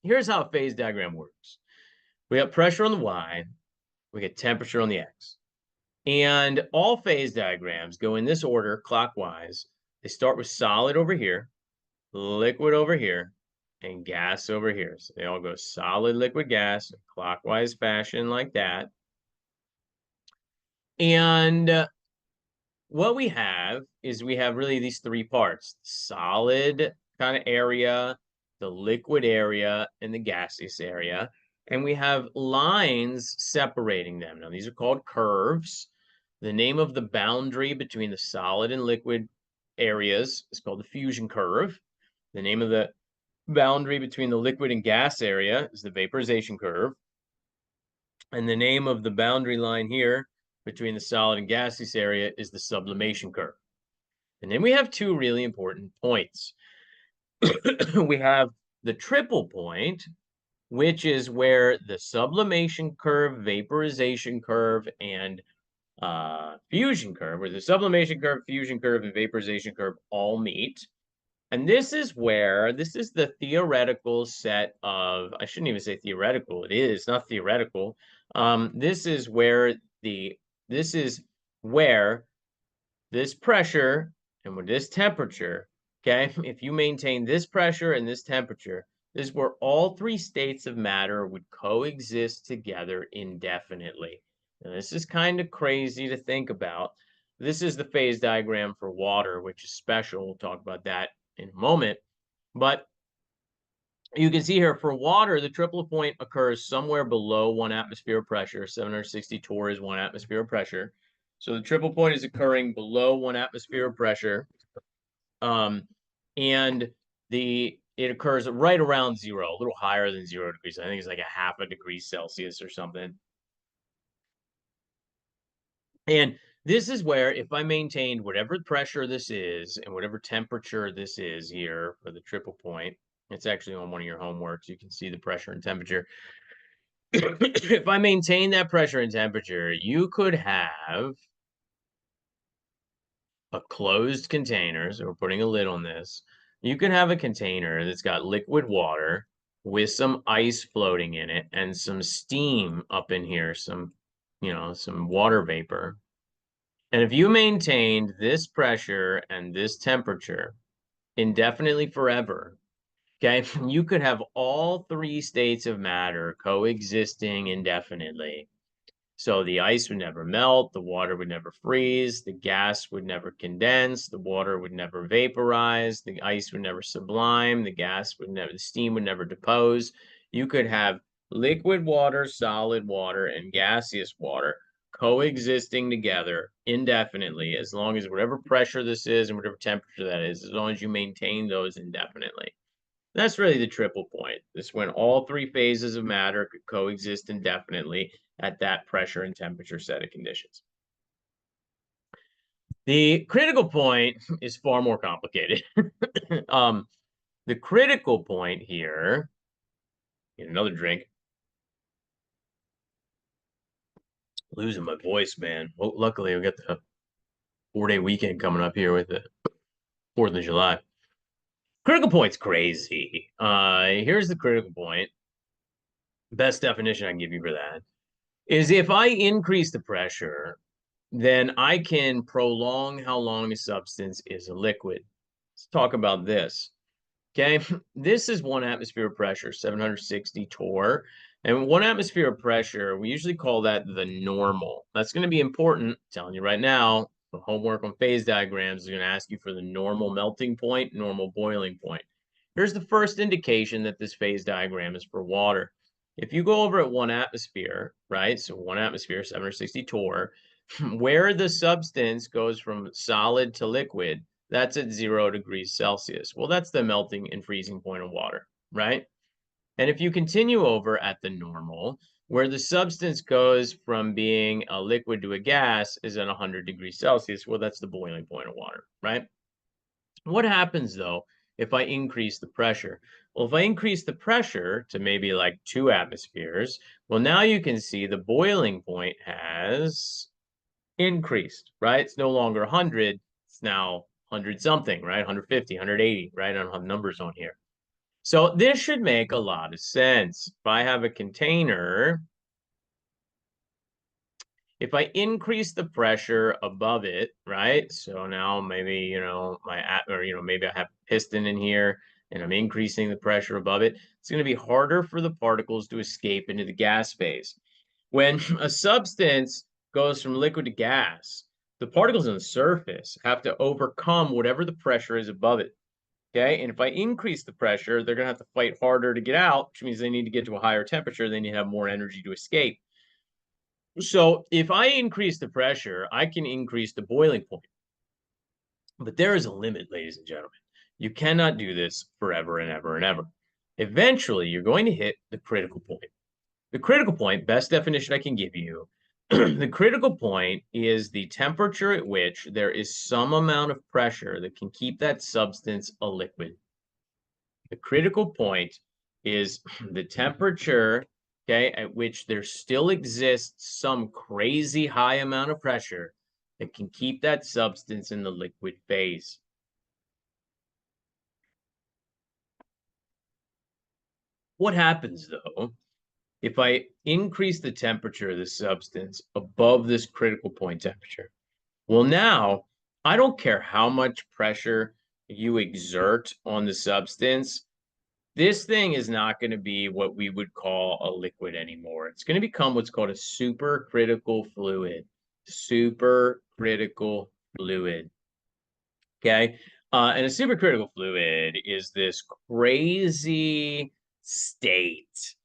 Here's how a phase diagram works. We got pressure on the Y, we get temperature on the X. And all phase diagrams go in this order clockwise. They start with solid over here, liquid over here, and gas over here. So they all go solid, liquid, gas, clockwise fashion like that. And what we have is we have really these three parts: solid kind of area, the liquid area, and the gaseous area. And we have lines separating them. Now, these are called curves. The name of the boundary between the solid and liquid areas is called the fusion curve. The name of the boundary between the liquid and gas area is the vaporization curve. And the name of the boundary line here between the solid and gaseous area is the sublimation curve. And then we have two really important points. We have the triple point, which is where the sublimation curve, vaporization curve, and fusion curve, where the sublimation curve, fusion curve, and vaporization curve all meet. And this is the theoretical set of, I shouldn't even say theoretical, it is not theoretical. This is where this pressure and with this temperature, okay, if you maintain this pressure and this temperature, this is where all three states of matter would coexist together indefinitely. Now, this is kind of crazy to think about. This is the phase diagram for water, which is special. We'll talk about that in a moment. But you can see here for water, the triple point occurs somewhere below 1 atmosphere of pressure. 760 torr is 1 atmosphere of pressure. So the triple point is occurring below 1 atmosphere of pressure. And it occurs right around 0, a little higher than 0 degrees. I think it's like a half a degree Celsius or something. And this is where if I maintained whatever pressure this is and whatever temperature this is here for the triple point, it's actually on one of your homeworks. You can see the pressure and temperature. If I maintain that pressure and temperature, you could have a closed container. So we're putting a lid on this. You can have a container that's got liquid water with some ice floating in it and some steam up in here, some water vapor. And if you maintained this pressure and this temperature indefinitely forever, okay, you could have all three states of matter coexisting indefinitely. So the ice would never melt, the water would never freeze, the gas would never condense, the water would never vaporize, the ice would never sublime, the steam would never depose. You could have liquid water, solid water, and gaseous water coexisting together indefinitely, as long as whatever pressure this is and whatever temperature that is, as long as you maintain those indefinitely. That's really the triple point. This when all three phases of matter could coexist indefinitely at that pressure and temperature set of conditions. The critical point is far more complicated. The critical point here, get another drink. Losing my voice, man. Well, luckily, we got the 4-day weekend coming up here with the 4th of July. Critical point's crazy. Here's the critical point. Best definition I can give you for that is if I increase the pressure, then I can prolong how long a substance is a liquid. Let's talk about this. Okay, this is 1 atmosphere of pressure, 760 torr. And 1 atmosphere of pressure, we usually call that the normal. That's going to be important. I'm telling you right now, the homework on phase diagrams is going to ask you for the normal melting point, normal boiling point. Here's the first indication that this phase diagram is for water. If you go over at 1 atmosphere, right? So 1 atmosphere, 760 torr, where the substance goes from solid to liquid, that's at 0 degrees Celsius. Well, that's the melting and freezing point of water, right? And if you continue over at the normal, where the substance goes from being a liquid to a gas is at 100 degrees Celsius, well, that's the boiling point of water, right? What happens though if I increase the pressure? Well, if I increase the pressure to maybe like 2 atmospheres, well, now you can see the boiling point has increased, right? It's no longer 100, it's now 100 something, right? 150, 180, right? I don't have numbers on here. So this should make a lot of sense. If I have a container, if I increase the pressure above it, right? So now maybe, maybe I have a piston in here and I'm increasing the pressure above it. It's going to be harder for the particles to escape into the gas phase. When a substance goes from liquid to gas, the particles on the surface have to overcome whatever the pressure is above it. Okay. And if I increase the pressure, they're going to have to fight harder to get out, which means they need to get to a higher temperature. They need to have more energy to escape. So if I increase the pressure, I can increase the boiling point. But there is a limit, ladies and gentlemen. You cannot do this forever and ever and ever. Eventually, you're going to hit the critical point. The critical point, best definition I can give you, the critical point is the temperature at which there is some amount of pressure that can keep that substance a liquid. The critical point is the temperature, okay, at which there still exists some crazy high amount of pressure that can keep that substance in the liquid phase. What happens though if I increase the temperature of the substance above this critical point temperature? Well, now I don't care how much pressure you exert on the substance. This thing is not going to be what we would call a liquid anymore. It's going to become what's called a supercritical fluid. Supercritical fluid. Okay. And a supercritical fluid is this crazy state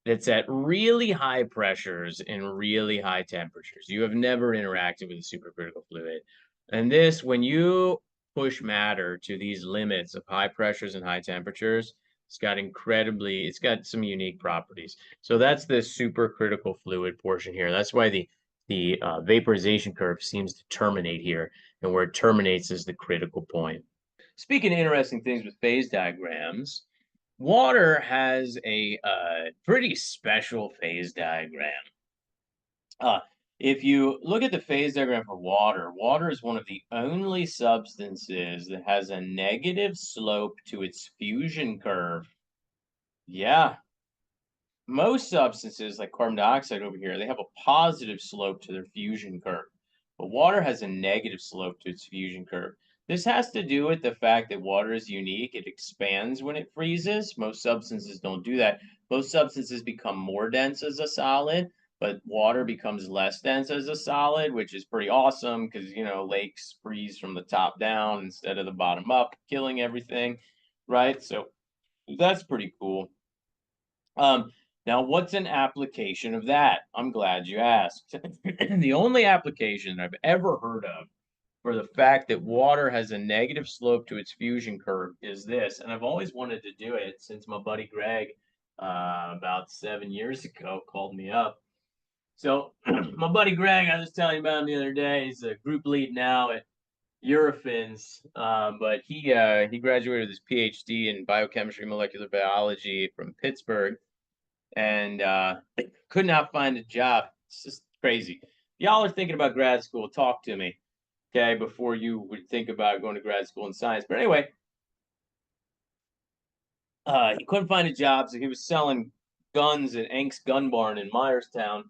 that's at really high pressures and really high temperatures. You have never interacted with a supercritical fluid. And this, when you push matter to these limits of high pressures and high temperatures, it's got some unique properties. So that's the supercritical fluid portion here. That's why the vaporization curve seems to terminate here, and where it terminates is the critical point. Speaking of interesting things with phase diagrams, water has a pretty special phase diagram. If you look at the phase diagram for water, water is one of the only substances that has a negative slope to its fusion curve. Yeah. Most substances, like carbon dioxide over here, they have a positive slope to their fusion curve. But water has a negative slope to its fusion curve. This has to do with the fact that water is unique. It expands when it freezes. Most substances don't do that. Most substances become more dense as a solid, but water becomes less dense as a solid, which is pretty awesome because, lakes freeze from the top down instead of the bottom up, killing everything, right? So that's pretty cool. Now, what's an application of that? I'm glad you asked. The only application I've ever heard of for the fact that water has a negative slope to its fusion curve is this, and I've always wanted to do it since my buddy Greg, about 7 years ago, called me up. So my buddy Greg, I was telling you about him the other day. He's a group lead now at Eurofins, but he graduated with his PhD in biochemistry, molecular biology from Pittsburgh, and could not find a job. It's just crazy. Y'all are thinking about grad school, talk to me, okay, before you would think about going to grad school in science. But anyway, he couldn't find a job, so he was selling guns at Enk's Gun Barn in Myerstown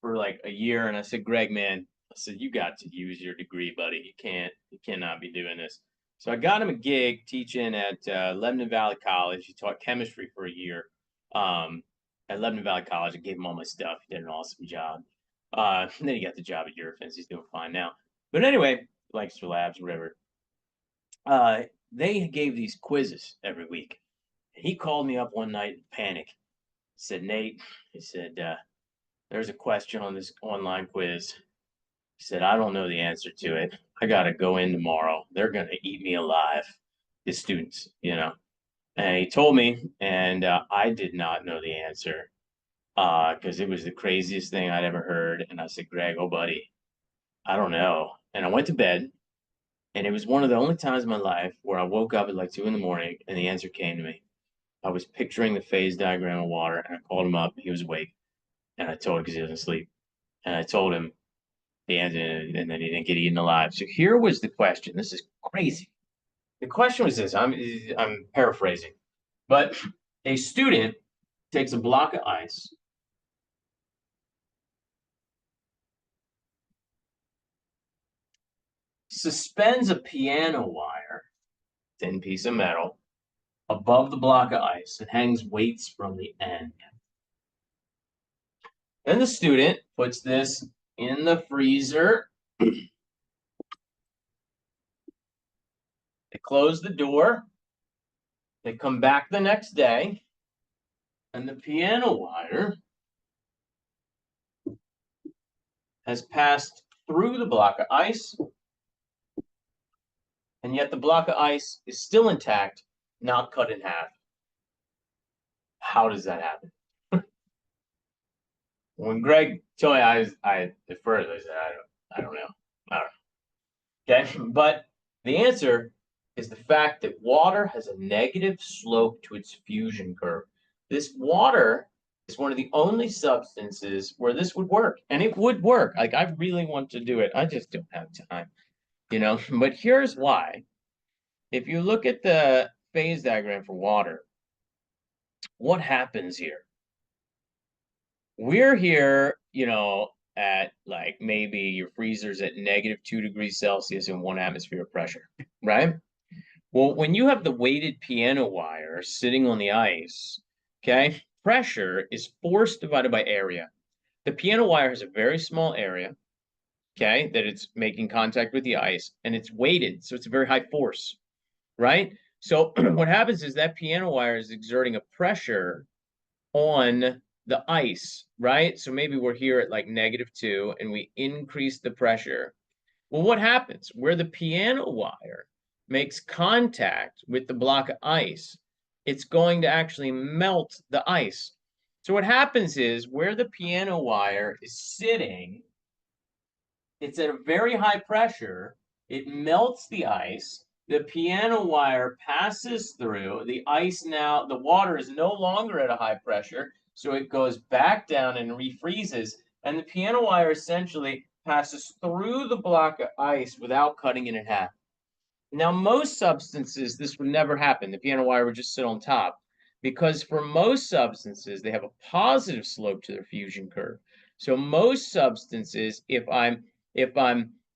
for like a year. And I said, Greg, man, I said, you got to use your degree, buddy. You cannot be doing this. So I got him a gig teaching at Lebanon Valley College. He taught chemistry for a year. At Lebanon Valley College, I gave him all my stuff. He did an awesome job. And then he got the job at Eurofins. He's doing fine now. But anyway, Lancaster Labs, whatever. They gave these quizzes every week. And he called me up one night in panic. He said, Nate, he said, there's a question on this online quiz. He said, I don't know the answer to it. I got to go in tomorrow. They're going to eat me alive, the students, And he told me, and I did not know the answer because it was the craziest thing I'd ever heard. And I said, Greg, oh, buddy, I don't know. And I went to bed, and it was one of the only times in my life where I woke up at like 2 a.m. and the answer came to me. I was picturing the phase diagram of water, and I called him up. He was awake, and I told him because he wasn't asleep. And I told him the answer, and then he didn't get eaten alive. So here was the question. This is crazy. The question was this. I'm paraphrasing, but A student takes a block of ice, suspends a piano wire, thin piece of metal, above the block of ice and hangs weights from the end. Then the student puts this in the freezer. They close the door. They come back the next day, and the piano wire has passed through the block of ice, and yet the block of ice is still intact, not cut in half. How does that happen? When Greg told me, I at first I said, I don't know. Okay, but the answer is the fact that water has a negative slope to its fusion curve. This water is one of the only substances where this would work, and it would work. Like, I really want to do it. I just don't have time, you know. But here's why. If you look at the phase diagram for water, what happens here? We're here, you know, at like maybe your freezer's at -2 degrees Celsius and 1 atmosphere of pressure, right? Well, when you have the weighted piano wire sitting on the ice, okay, pressure is force divided by area. The piano wire has a very small area, okay, that it's making contact with the ice, and it's weighted, so it's a very high force, right? So what happens is that piano wire is exerting a pressure on the ice, right? So maybe we're here at like -2 and we increase the pressure. Well, what happens? Where the piano wire makes contact with the block of ice, it's going to actually melt the ice. So what happens is where the piano wire is sitting, it's at a very high pressure, it melts the ice, the piano wire passes through, the ice now, the water is no longer at a high pressure, so it goes back down and refreezes, and the piano wire essentially passes through the block of ice without cutting it in half. Now, most substances, this would never happen. The piano wire would just sit on top, because for most substances, they have a positive slope to their fusion curve. So most substances, if I'm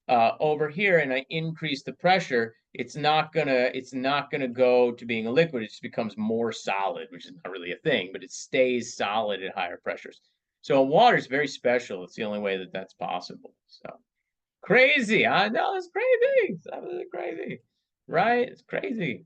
over here and I increase the pressure, it's not gonna go to being a liquid. It just becomes more solid, which is not really a thing, but it stays solid at higher pressures. So water is very special. It's the only way that that's possible. So crazy. I know it's crazy. It's absolutely crazy, right? It's crazy.